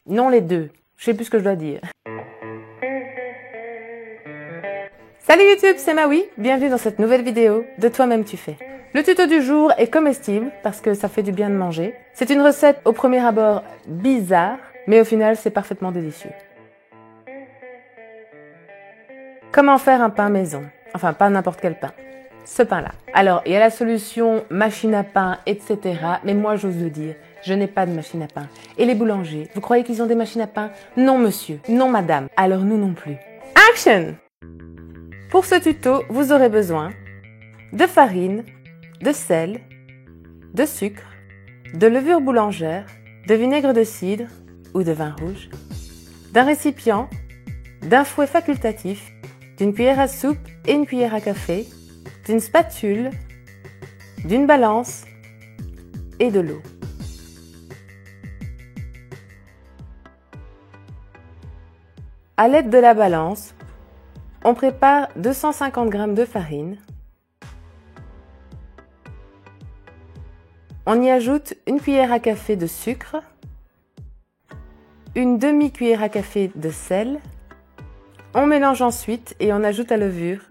Non les deux, je sais plus ce que je dois dire. Salut YouTube, c'est Maui, bienvenue dans cette nouvelle vidéo de Toi-même tu fais. Le tuto du jour est comestible parce que ça fait du bien de manger. C'est une recette au premier abord bizarre, mais au final c'est parfaitement délicieux. Comment faire un pain maison? Enfin, pas n'importe quel pain. Ce pain-là. Alors, il y a la solution machine à pain, etc. Mais moi, j'ose le dire, je n'ai pas de machine à pain. Et les boulangers, vous croyez qu'ils ont des machines à pain? Non, monsieur. Non, madame. Alors, nous non plus. Action! Pour ce tuto, vous aurez besoin de farine, de sel, de sucre, de levure boulangère, de vinaigre de cidre ou de vin rouge, d'un récipient, d'un fouet facultatif, d'une cuillère à soupe et une cuillère à café, d'une spatule, d'une balance et de l'eau. À l'aide de la balance, on prépare 250 g de farine. On y ajoute une cuillère à café de sucre, une demi-cuillère à café de sel. On mélange ensuite et on ajoute la levure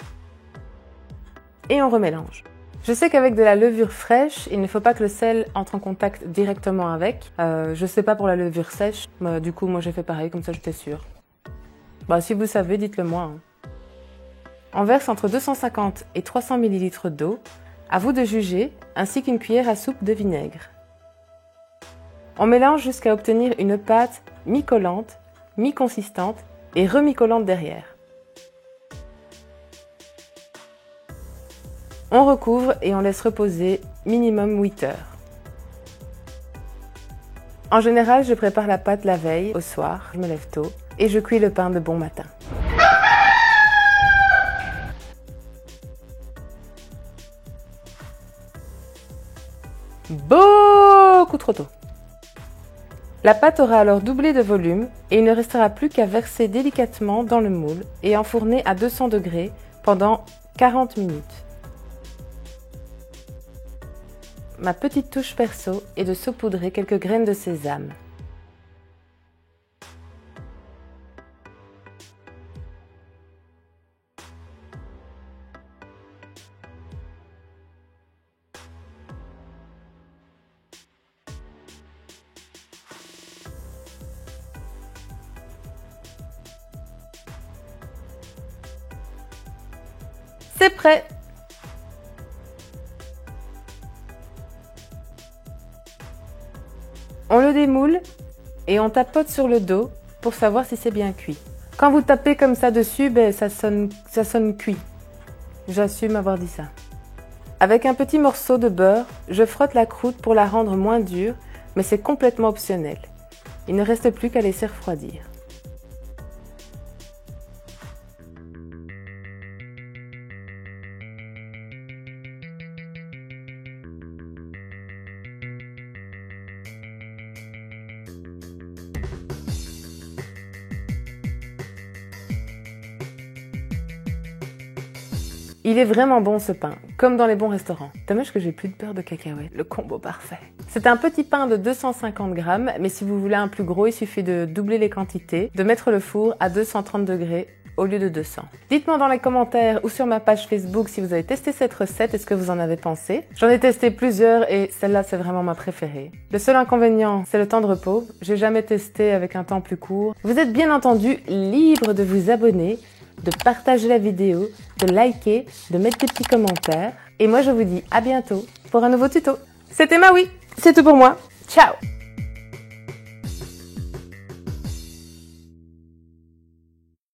et on remélange. Je sais qu'avec de la levure fraîche, il ne faut pas que le sel entre en contact directement avec. Je sais pas pour la levure sèche, du coup moi j'ai fait pareil, comme ça j'étais sûre. Si vous savez, dites-le moi. On verse entre 250 et 300 ml d'eau, à vous de juger, ainsi qu'une cuillère à soupe de vinaigre. On mélange jusqu'à obtenir une pâte mi-collante, mi-consistante et remi-collante derrière. On recouvre et on laisse reposer minimum 8 heures. En général, je prépare la pâte la veille, au soir, je me lève tôt et je cuis le pain de bon matin. Beaucoup trop tôt. La pâte aura alors doublé de volume et il ne restera plus qu'à verser délicatement dans le moule et enfourner à 200 degrés pendant 40 minutes. Ma petite touche perso est de saupoudrer quelques graines de sésame. C'est prêt! On le démoule et on tapote sur le dos pour savoir si c'est bien cuit. Quand vous tapez comme ça dessus, ça sonne cuit. J'assume avoir dit ça. Avec un petit morceau de beurre, je frotte la croûte pour la rendre moins dure, mais c'est complètement optionnel. Il ne reste plus qu'à laisser refroidir. Il est vraiment bon ce pain, comme dans les bons restaurants. Dommage que j'ai plus de beurre de cacahuète, le combo parfait. C'est un petit pain de 250 g, mais si vous voulez un plus gros, il suffit de doubler les quantités, de mettre le four à 230 degrés au lieu de 200. Dites-moi dans les commentaires ou sur ma page Facebook si vous avez testé cette recette et ce que vous en avez pensé. J'en ai testé plusieurs et celle-là c'est vraiment ma préférée. Le seul inconvénient, c'est le temps de repos. J'ai jamais testé avec un temps plus court. Vous êtes bien entendu libre de vous abonner, de partager la vidéo, de liker, de mettre des petits commentaires. Et moi je vous dis à bientôt pour un nouveau tuto. C'était Maui, c'est tout pour moi. Ciao!